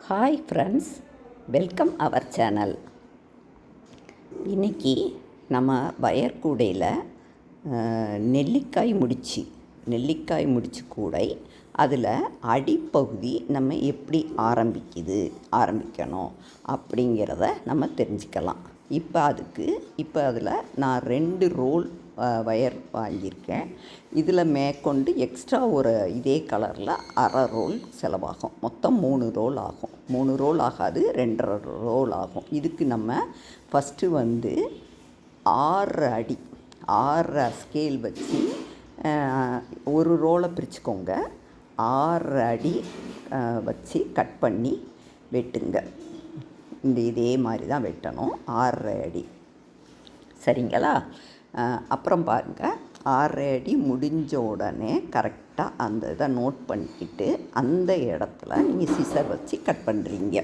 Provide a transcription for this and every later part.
Hi friends, welcome our channel. இன்றைக்கி நம்ம wire கூடையில் நெல்லிக்காய் முடிச்சு கூடை அதில் அடிப்பகுதி நம்ம எப்படி ஆரம்பிக்கணும் அப்படிங்கிறத நம்ம தெரிஞ்சுக்கலாம். இப்போ அதில் நான் 2 ரோல் வயர் வாங்கியிருக்கேன். இதில் மேற்கொண்டு எக்ஸ்ட்ரா ஒரு இதே கலரில் அரை ரோல் செலவாகும். மொத்தம் 3 ரோல் ஆகும். 3 ரோல் ஆகாது, 2.5 ரோல் ஆகும். இதுக்கு நம்ம ஃபஸ்ட்டு 6 அடி 6 ஸ்கேல் வச்சு ஒரு ரோலை பிரிச்சுக்கோங்க. 6 அடி வச்சு கட் பண்ணி வெட்டுங்க. இதே மாதிரி தான் வெட்டணும். 6 அடி சரிங்களா? அப்புறம் பாருங்கள், 6 அடி முடிஞ்ச உடனே கரெக்டாக அந்த இதை நோட் பண்ணிக்கிட்டு அந்த இடத்துல நீங்கள் சிசர் வச்சு கட் பண்ணுறீங்க.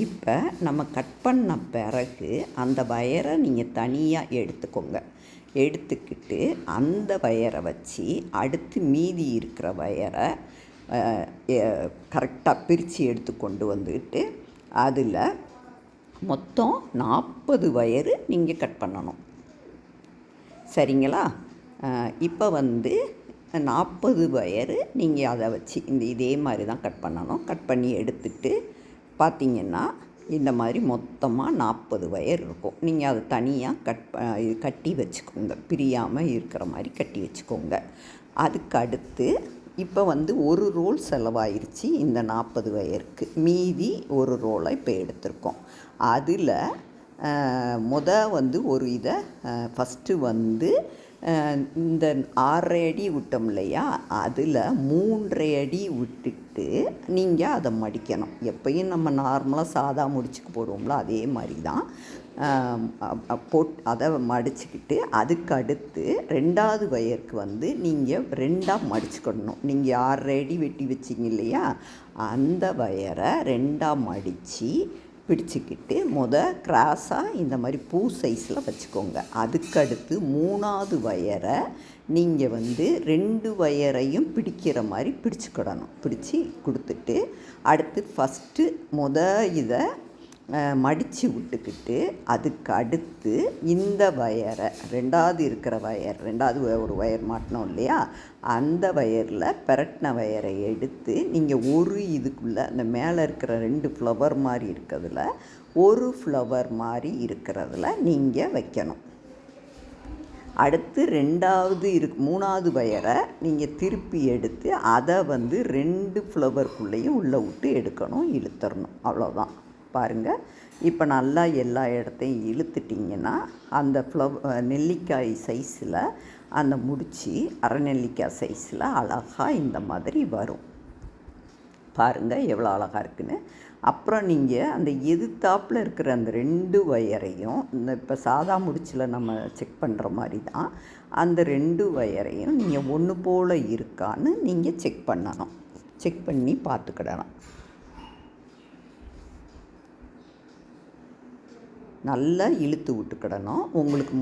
இப்போ நம்ம கட் பண்ண பிறகு அந்த வயரை நீங்கள் தனியாக எடுத்துக்கிட்டு அந்த வயரை வச்சு அடுத்து மீதி இருக்கிற வயரை கரெக்டாக பிரித்து எடுத்து கொண்டு வந்துட்டு அதில் மொத்தம் 40 வயரு நீங்கள் கட் பண்ணணும். சரிங்களா? இப்போ 40 வயரு நீங்கள் அதை வச்சு இதே மாதிரி தான் கட் பண்ணணும். கட் பண்ணி எடுத்துட்டு பார்த்திங்கன்னா இந்த மாதிரி மொத்தமாக 40 வயர் இருக்கும். நீங்கள் அதை தனியாக கட்டி வச்சுக்கோங்க. பிரியாமல் இருக்கிற மாதிரி கட்டி வச்சுக்கோங்க. அதுக்கு அடுத்து இப்போ ஒரு ரோல் செலவாயிருச்சு. இந்த 40 வயருக்கு மீதி ஒரு ரோலை இப்போ எடுத்திருக்கோம். அதில் ஒரு இதை ஃபஸ்ட்டு இந்த 6 அடி விட்டோம் இல்லையா, அதில் 3 அடி விட்டுட்டு நீங்கள் அதை மடிக்கணும். எப்பயும் நம்ம நார்மலாக சாதா முடிச்சுக்கு போடுவோம்ல, அதே மாதிரி தான் அதை மடிச்சுக்கிட்டு அதுக்கு அடுத்து 2வது வயருக்கு நீங்கள் 2ஆக மடிச்சுக்கிடணும். நீங்கள் 6 அடி வெட்டி வச்சிங்க இல்லையா, அந்த வயரை 2ஆக மடித்து பிடிச்சிக்கிட்டு கிராஸாக இந்த மாதிரி பூ சைஸில் வச்சுக்கோங்க. அதுக்கடுத்து 3வது வயரை நீங்கள் 2 வயரையும் பிடிக்கிற மாதிரி பிடிச்சி கொடுத்துட்டு அடுத்து ஃபஸ்ட்டு இதை மடித்து விட்டுக்கிட்டு அதுக்கு அடுத்து இந்த வயரை 2வது இருக்கிற வயர் 2வது ஒரு வயர் மாட்டினோம் இல்லையா, அந்த வயரில் பெரட்டின வயரை எடுத்து நீங்கள் இதுக்குள்ளே அந்த மேலே இருக்கிற 2 ஃப்ளவர் மாதிரி இருக்கிறதுல ஒரு ஃப்ளவர் மாதிரி இருக்கிறதுல நீங்கள் வைக்கணும். அடுத்து 3வது வயரை நீங்கள் திருப்பி எடுத்து அதை 2 ஃப்ளவருக்குள்ளேயும் உள்ளே விட்டு எடுக்கணும், இழுத்துடணும். அவ்வளோதான். பாருங்கள், இப்போ நல்லா எல்லா இடத்தையும் இழுத்துட்டிங்கன்னா அந்த நெல்லிக்காய் சைஸில் அந்த முடிச்சு அரை நெல்லிக்காய் சைஸில் அழகாக இந்த மாதிரி வரும். பாருங்கள் எவ்வளோ அழகாக இருக்குன்னு. அப்புறம் நீங்கள் அந்த எதிர்த்தாப்பில் இருக்கிற அந்த 2 வயரையும் இப்போ சாதா முடிச்சில் நம்ம செக் பண்ணுற மாதிரி தான் அந்த 2 வயரையும் நீங்கள் ஒன்று போல் இருக்கான்னு நீங்கள் செக் பண்ணி பார்த்துக்கிடணும். நல்லா இழுத்து விட்டுக்கிடணும். உங்களுக்கு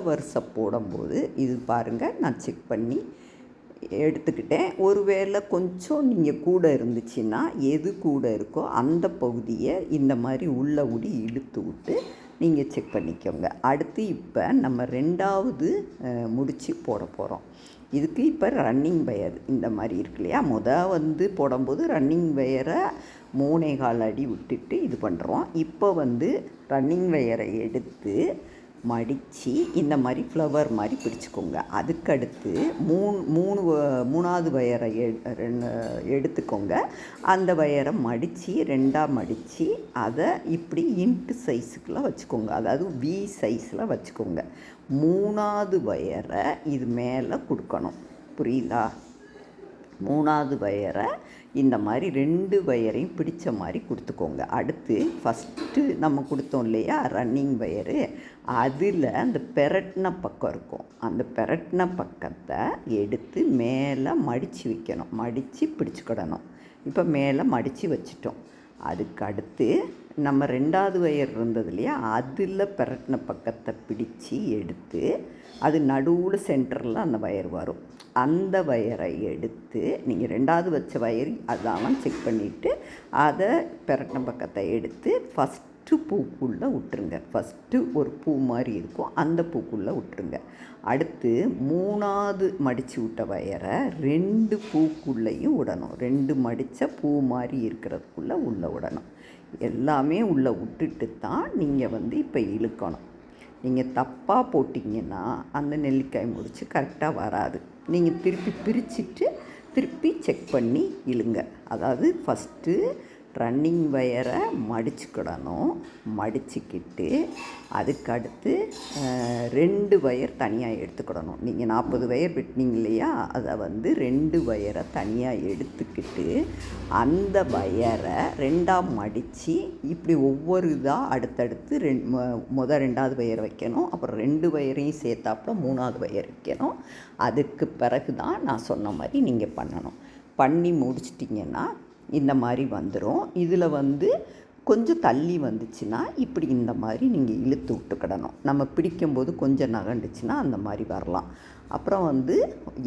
வரிசை போடும்போது இது பாருங்கள், நான் செக் பண்ணி எடுத்துக்கிட்டேன். ஒருவேளை கொஞ்சம் நீங்கள் கூட இருந்துச்சுன்னா எது கூட இருக்கோ அந்த பகுதியை இந்த மாதிரி உள்ள இழுத்து விட்டு நீங்கள் செக் பண்ணிக்கோங்க. அடுத்து இப்போ நம்ம 2வது முடிச்சு போட போகிறோம். இதுக்கு இப்போ ரன்னிங் வயர் இந்த மாதிரி இருக்கு இல்லையா, போடும்போது ரன்னிங் வயரை 3.25 அடி விட்டுட்டு இது பண்ணுறோம். இப்போ ரன்னிங் வயரை எடுத்து மடித்து இந்த மாதிரி ஃப்ளவர் மாதிரி பிடிச்சிக்கோங்க. அதுக்கடுத்து 3வது வயரை எடுத்துக்கோங்க. அந்த வயரை மடித்து 2ஆக மடித்து அதை இப்படி இன்ட்டு சைஸுக்குள்ளே வச்சுக்கோங்க. அதாவது வி சைஸில் வச்சுக்கோங்க. 3வது வயரை இது மேலே கொடுக்கணும். புரியுதா? 3வது வயரை இந்த மாதிரி 2 வயரையும் பிடிச்ச மாதிரி கொடுத்துக்கோங்க. அடுத்து ஃபஸ்ட்டு நம்ம கொடுத்தோம் இல்லையா ரன்னிங் வயரு, அதில் அந்த பெரட்டின பக்கம் இருக்கும். அந்த பெரட்டின பக்கத்தை எடுத்து மேலே மடித்து வைக்கணும். மடித்து பிடிச்சிக்கிடணும். இப்போ மேலே மடித்து வச்சிட்டோம். அதுக்கு அடுத்து நம்ம 2வது ஒயர் இருந்தது இல்லையா, அதில் பெரட்டின பக்கத்தை பிடிச்சி எடுத்து அது நடுவில் சென்டரில் அந்த ஒயர் வரும். அந்த ஒயரை எடுத்து நீங்கள் 2வது வச்ச ஒயர் அதான் செக் பண்ணிவிட்டு அதை பெரட்டின பக்கத்தை எடுத்து ஃபஸ்ட்டு பூக்குள்ளே விட்டுருங்க. ஃபஸ்ட்டு ஒரு பூ மாதிரி இருக்கும், அந்த பூக்குள்ளே விட்டுருங்க. அடுத்து 3வது மடித்து விட்ட ஒயரை 2 பூக்குள்ளேயும் விடணும். 2 மடித்த பூ மாதிரி இருக்கிறதுக்குள்ளே உள்ளே விடணும். எல்லாமே உள்ளே விட்டுட்டு தான் நீங்கள் இப்போ இழுக்கணும். நீங்கள் தப்பாக போட்டிங்கன்னா அந்த நெல்லிக்காய் முடிச்சு கரெக்டாக வராது. நீங்கள் திருப்பி பிரிச்சுட்டு திருப்பி செக் பண்ணி இழுங்க. அதாவது ஃபஸ்ட்டு ரன்னிங் ஒயரை மடிச்சுக்கிடணும். மடிச்சுக்கிட்டு அதுக்கடுத்து 2 ஒயர் தனியாக எடுத்துக்கிடணும். நீங்கள் 40 ஒயர் வெட்டினீங்க இல்லையா, அதை 2 ஒயரை தனியாக எடுத்துக்கிட்டு அந்த ஒயரை 2ஆக மடித்து இப்படி ஒவ்வொரு இதாக அடுத்தடுத்து 2வது ஒயர் வைக்கணும். அப்புறம் 2 ஒயரையும் சேர்த்தாப்புல 3வது ஒயர் வைக்கணும். அதுக்கு பிறகு தான் நான் சொன்ன மாதிரி நீங்கள் பண்ணணும். பண்ணி முடிச்சிட்டிங்கன்னா இந்த மாதிரி வந்துடும். இதில் கொஞ்சம் தள்ளி வந்துச்சுன்னா இப்படி இந்த மாதிரி நீங்கள் இழுத்து விட்டுக்கிடணும். நம்ம பிடிக்கும்போது கொஞ்சம் நகண்டுச்சுன்னா அந்த மாதிரி வரலாம். அப்புறம்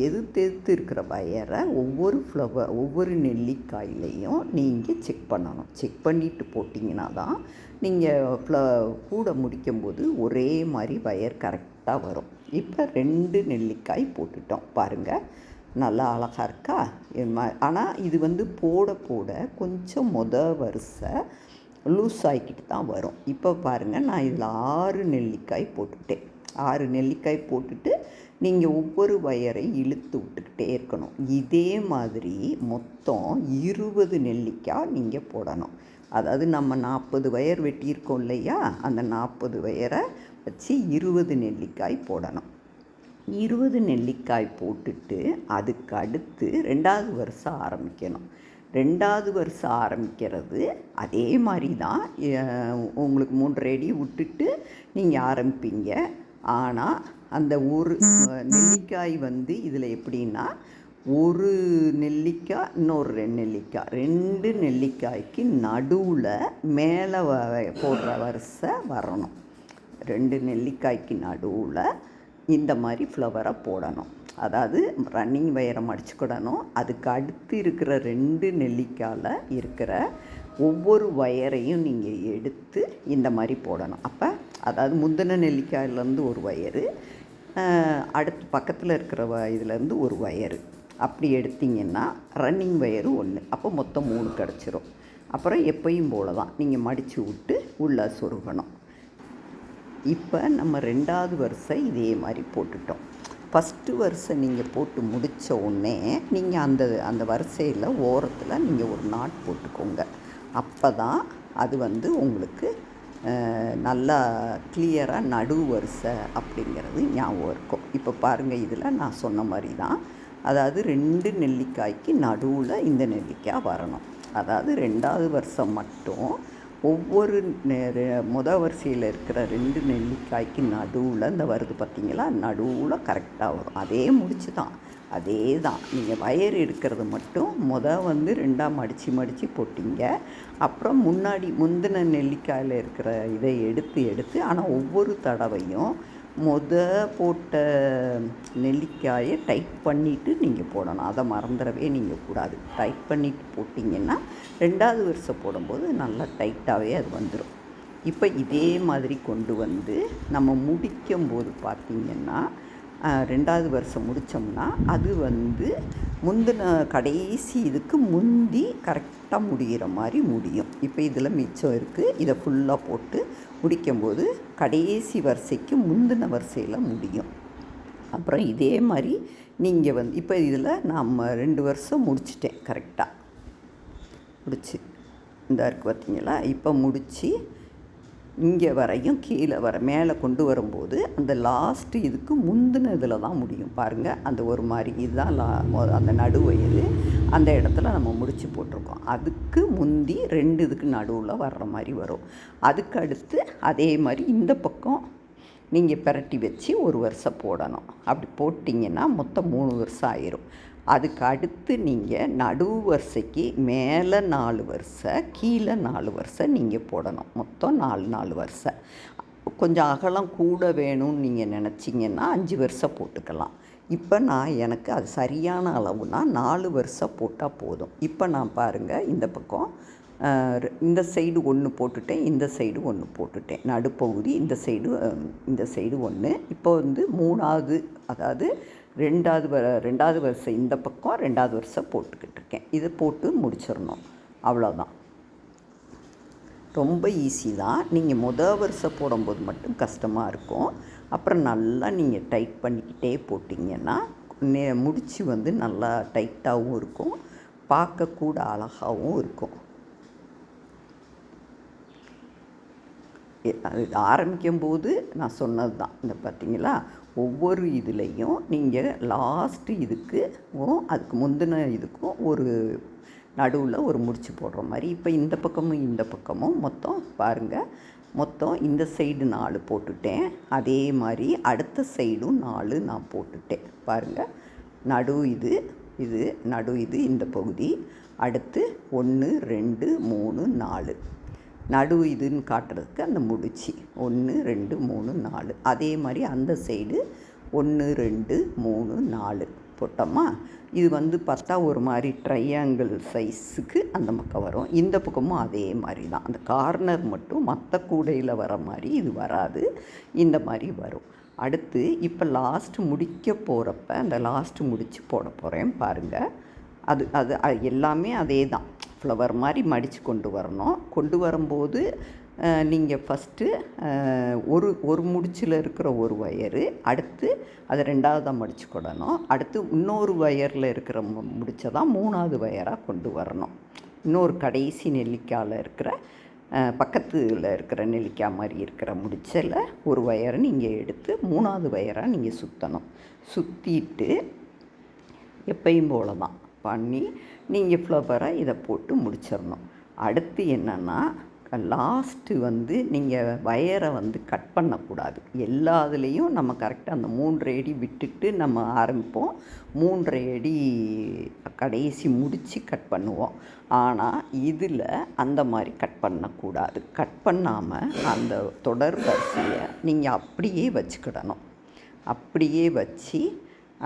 எதிர்த்து இருக்கிற வயரை ஒவ்வொரு நெல்லிக்காயிலையும் நீங்கள் செக் பண்ணணும். செக் பண்ணிவிட்டு போட்டிங்கன்னா தான் நீங்கள் கூட முடிக்கும்போது ஒரே மாதிரி வயர் கரெக்டாக வரும். இப்போ 2 நெல்லிக்காய் போட்டுட்டோம் பாருங்கள், நல்லா அழகாக இருக்கா? ஆனால் இது போட போட கொஞ்சம் வரிசை லூஸ் ஆகிக்கிட்டு தான் வரும். இப்போ பாருங்கள், நான் இதில் 6 நெல்லிக்காய் போட்டுட்டேன். 6 நெல்லிக்காய் போட்டுட்டு நீங்கள் ஒவ்வொரு வயரை இழுத்து விட்டுக்கிட்டே இருக்கணும். இதே மாதிரி மொத்தம் 20 நெல்லிக்காய் நீங்கள் போடணும். அதாவது நம்ம 40 வயர் வெட்டியிருக்கோம் இல்லையா, அந்த 40 வயரை வச்சு 20 நெல்லிக்காய் போடணும். 20 நெல்லிக்காய் போட்டுட்டு அதுக்கு அடுத்து 2வது வருஷம் ஆரம்பிக்கணும். 2வது வருஷம் ஆரம்பிக்கிறது அதே மாதிரி தான். உங்களுக்கு 3 அடி விட்டுட்டு நீங்கள் ஆரம்பிப்பீங்க. ஆனால் அந்த ஒரு நெல்லிக்காய் இதில் எப்படின்னா, ஒரு நெல்லிக்காய் இன்னொரு 2 நெல்லிக்காய், 2 நெல்லிக்காய்க்கு நடுவில் மேலே போடுற வரிசை வரணும். 2 நெல்லிக்காய்க்கு நடுவில் இந்த மாதிரி ஃப்ளவரை போடணும். அதாவது ரன்னிங் வயரை மடிச்சுக்கிடணும். அதுக்கு அடுத்து இருக்கிற 2 நெல்லிக்காயில் இருக்கிற ஒவ்வொரு வயரையும் நீங்கள் எடுத்து இந்த மாதிரி போடணும். அப்போ அதாவது முந்தின நெல்லிக்காயிலேருந்து ஒரு வயரு, அடுத்து பக்கத்தில் இருக்கிற இதுலேருந்து ஒரு வயரு, அப்படி எடுத்திங்கன்னா ரன்னிங் வயரு 1. அப்போ மொத்தம் 3 கிடச்சிரும். அப்புறம் எப்பயும் போல தான் நீங்கள் மடித்து விட்டு உள்ளே சொருகணும். இப்போ நம்ம 2வது வரிசை இதே மாதிரி போட்டுட்டோம். ஃபஸ்ட்டு வரிசை நீங்கள் போட்டு முடித்த உடனே நீங்கள் அந்த வரிசையில் ஓரத்தில் நீங்கள் ஒரு நாட் போட்டுக்கோங்க. அப்போ தான் அது உங்களுக்கு நல்லா கிளியராக நடு வரிசை அப்படிங்கிறது ஞாபகம் இருக்கும். இப்போ பாருங்கள், இதில் நான் சொன்ன மாதிரி தான். அதாவது 2 நெல்லிக்காய்க்கு நடுவில் இந்த நெல்லிக்காய் வரணும். அதாவது 2வது வருஷம் மட்டும் ஒவ்வொரு வரிசையில் இருக்கிற 2 நெல்லிக்காய்க்கு நடுவில் இந்த வருது பார்த்திங்களா, நடுவில் கரெக்டாக வரும். அதே முடிச்சு தான், அதே தான். நீங்கள் வயர் எடுக்கிறது மட்டும் 2ஆக மடித்து போட்டிங்க. அப்புறம் முந்தின நெல்லிக்காயில் இருக்கிற இதை எடுத்து ஆனால் ஒவ்வொரு தடவையும் போட்ட நெல்லிக்காயை டைட் பண்ணிவிட்டு நீங்கள் போடணும். அதை மறந்துடவே நீங்கள் கூடாது. டைட் பண்ணிவிட்டு போட்டிங்கன்னா 2வது வருஷம் போடும்போது நல்லா டைட்டாகவே அது வந்துடும். இப்போ இதே மாதிரி கொண்டு நம்ம முடிக்கும்போது பார்த்திங்கன்னா 2வது வருஷம் முடித்தோம்னா அது முந்தின கடைசி இதுக்கு முந்தி கரெக்டாக முடிகிற மாதிரி முடியும். இப்போ இதில் மிச்சம் இருக்குது. இதை ஃபுல்லாக போட்டு முடிக்கும்போது கடைசி வரிசைக்கு முந்தின வரிசையில் முடியும். அப்புறம் இதே மாதிரி நீங்கள் இப்போ இதில் நம்ம 2 வருஷம் முடிச்சிட்டேன். கரெக்டாக முடிச்சு இந்த இருக்குது பார்த்தீங்களா. இப்போ முடித்து இங்கே வரையும் கீழே மேலே கொண்டு வரும்போது அந்த லாஸ்ட்டு இதுக்கு முந்தின இதில் தான் முடியும். பாருங்கள், அந்த ஒரு மாதிரி இதுதான் அந்த நடுவயது. அந்த இடத்துல நம்ம முடிச்சு போட்டிருக்கோம். அதுக்கு முந்தி 2 இதுக்கு நடுவில் வர்ற மாதிரி வரும். அதுக்கு அடுத்து அதே மாதிரி இந்த பக்கம் நீங்கள் பிரட்டி வச்சு ஒரு வருஷம் போடணும். அப்படி போட்டிங்கன்னா மொத்தம் 3 வருஷம் ஆயிரும். அதுக்கு அடுத்து நீங்கள் நடுவு வரிசைக்கு மேலே 4 வரிசை, கீழே 4 வரிசை நீங்கள் போடணும். மொத்தம் 4 வரிசை. கொஞ்சம் அகலம் கூட வேணும்னு நீங்கள் நினச்சிங்கன்னா 5 வரிசை போட்டுக்கலாம். இப்போ எனக்கு அது சரியான அளவுனா 4 வரிசை போட்டால் போதும். இப்போ நான் பாருங்கள், இந்த பக்கம் இந்த சைடு 1 போட்டுட்டேன், இந்த சைடு 1 போட்டுட்டேன். நடுப்பகுதி இந்த சைடு 1. இப்போ வந்து 3வது, அதாவது 2வது வரிசை இந்த பக்கம் 2வது வரிசை போட்டுக்கிட்டு இருக்கேன். இதை போட்டு முடிச்சிடணும். அவ்வளோதான். ரொம்ப ஈஸி தான். நீங்கள் வரிசை போடும்போது மட்டும் கஷ்டமாக இருக்கும். அப்புறம் நல்லா நீங்கள் டைட் பண்ணிக்கிட்டே போட்டிங்கன்னா முடிச்சு வந்து நல்லா டைட்டாகவும் இருக்கும், பார்க்கக்கூட அழகாகவும் இருக்கும். அது ஆரம்பிக்கும்போது நான் சொன்னது தான். இந்த பார்த்தீங்களா, ஒவ்வொரு இதுலேயும் நீங்கள் லாஸ்ட்டு இதுக்கும் அதுக்கு முந்தின இதுக்கும் ஒரு நடுவில் ஒரு முடிச்சு போடுற மாதிரி. இப்போ இந்த பக்கமும் மொத்தம் பாருங்கள், மொத்தம் இந்த சைடு 4 போட்டுட்டேன். அதே மாதிரி அடுத்த சைடும் 4 நான் போட்டுட்டேன். பாருங்கள், நடு இது இந்த பகுதி. அடுத்து 1 2 3 4 நடு இதுன்னு காட்டுறதுக்கு அந்த முடிச்சு 1 2 3 4. அதே மாதிரி அந்த சைடு 1 2 3 4 போட்டோமா. இது வந்து பார்த்தா ஒரு மாதிரி ட்ரையாங்கிள் சைஸுக்கு அந்த பக்கம் வரும். இந்த பக்கமும் அதே மாதிரி தான். அந்த கார்னர் மட்டும் மற்ற கூடையில் வர மாதிரி இது வராது, இந்த மாதிரி வரும். அடுத்து இப்போ லாஸ்ட்டு முடிக்க போகிறப்ப அந்த லாஸ்ட்டு முடித்து போட போகிறேன் பாருங்கள். அது எல்லாமே அதே தான். ஃப்ளவர் மாதிரி மடித்து கொண்டு வரும்போது நீங்கள் ஃபஸ்ட்டு ஒரு முடிச்சில் இருக்கிற ஒரு ஒயரு, அடுத்து அதை 2வதாக மடிச்சுக்கிடணும். அடுத்து இன்னொரு ஒயரில் இருக்கிற முடிச்சை தான் 3வது ஒயராக கொண்டு வரணும். இன்னொரு கடைசி நெல்லிக்காயில் இருக்கிற பக்கத்தில் இருக்கிற நெல்லிக்காய் மாதிரி இருக்கிற முடிச்சில் ஒரு ஒயரை நீங்கள் எடுத்து 3வது ஒயராக நீங்கள் சுற்றணும். சுற்றிட்டு எப்பயும் போல தான் பண்ணி நீங்கள் ஃப்ளவரை இதை போட்டு முடிச்சிடணும். அடுத்து என்னென்னா, லாஸ்ட்டு வந்து நீங்கள் வயரை வந்து கட் பண்ணக்கூடாது. எல்லாத்துலேயும் நம்ம கரெக்டாக அந்த 3 அடி விட்டுட்டு நம்ம ஆரம்பிப்போம், 3 அடி கடைசி முடித்து கட் பண்ணுவோம். ஆனால் இதில் அந்த மாதிரி கட் பண்ணக்கூடாது. கட் பண்ணாமல் அந்த தொடர் வரிசையை நீங்கள் அப்படியே வச்சுக்கிடணும். அப்படியே வச்சு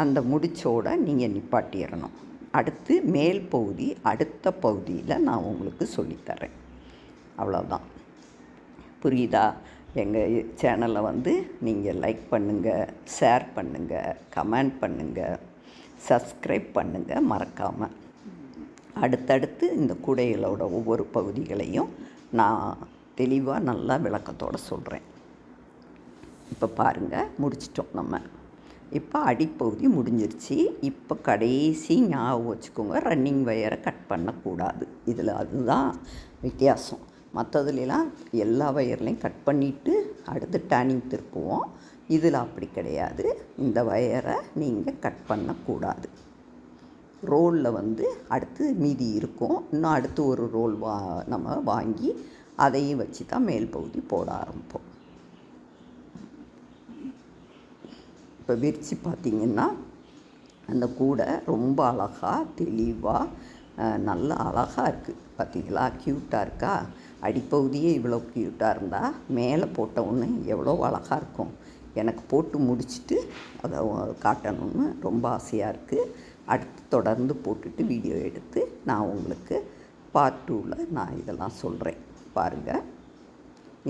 அந்த முடிச்சோடு நீங்கள் நிப்பாட்டிடணும். அடுத்து மேல் பகுதி அடுத்த பகுதியில் நான் உங்களுக்கு சொல்லித்தரேன். அவ்வளோதான். புரியுதா? எங்கள் சேனலை வந்து நீங்கள் லைக் பண்ணுங்கள், ஷேர் பண்ணுங்கள், கமெண்ட் பண்ணுங்கள், சப்ஸ்கிரைப் பண்ணுங்கள் மறக்காமல். அடுத்தடுத்து இந்த கூடைகளோட ஒவ்வொரு பகுதிகளையும் நான் தெளிவாக நல்லா விளக்கத்தோடு சொல்கிறேன். இப்போ பாருங்கள், முடிச்சிட்டோம் நம்ம. இப்போ அடிப்பகுதி முடிஞ்சிருச்சு. இப்போ கடைசி ஞாபகம் வச்சுக்கோங்க, ரன்னிங் வயரை கட் பண்ணக்கூடாது. இதில் அதுதான் வித்தியாசம். மற்றதுலாம் எல்லா வயர்லையும் கட் பண்ணிவிட்டு அடுத்து டேர்னிங் திருப்புவோம். இதில் அப்படி கிடையாது. இந்த வயரை நீங்கள் கட் பண்ணக்கூடாது. ரோலில் வந்து அடுத்து மீதி இருக்கும். இன்னும் அடுத்து ஒரு ரோல் நம்ம வாங்கி அதையும் வச்சு தான் மேல் பகுதி போட ஆரம்பிப்போம். இப்போ விரித்து பார்த்திங்கன்னா அந்த கூடை ரொம்ப அழகாக தெளிவாக நல்லா அழகாக இருக்குது. பார்த்திங்களா, க்யூட்டாக இருக்கா? அடிப்பகுதியே இவ்வளோ க்யூட்டாக இருந்தால் மேலே போட்ட ஒன்று எவ்வளோ அழகாக இருக்கும். எனக்கு போட்டு முடிச்சுட்டு அதை காட்டணும்னு ரொம்ப ஆசையாக இருக்குது. அடுத்து தொடர்ந்து போட்டுட்டு வீடியோ எடுத்து நான் உங்களுக்கு பார்ட் 2ல் நான் இதெல்லாம் சொல்கிறேன். பாருங்கள்,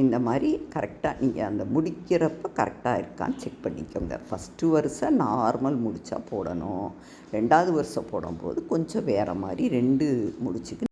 இந்த மாதிரி கரெக்டாக நீங்கள் அந்த முடிக்கிறப்ப கரெக்டாக இருக்கான்னு செக் பண்ணிக்கோங்க. ஃபஸ்ட்டு வரிசை நார்மல் முடித்தா போடணும். 2வது வரிசை போடும்போது கொஞ்சம் வேறு மாதிரி 2 முடிச்சுக்கு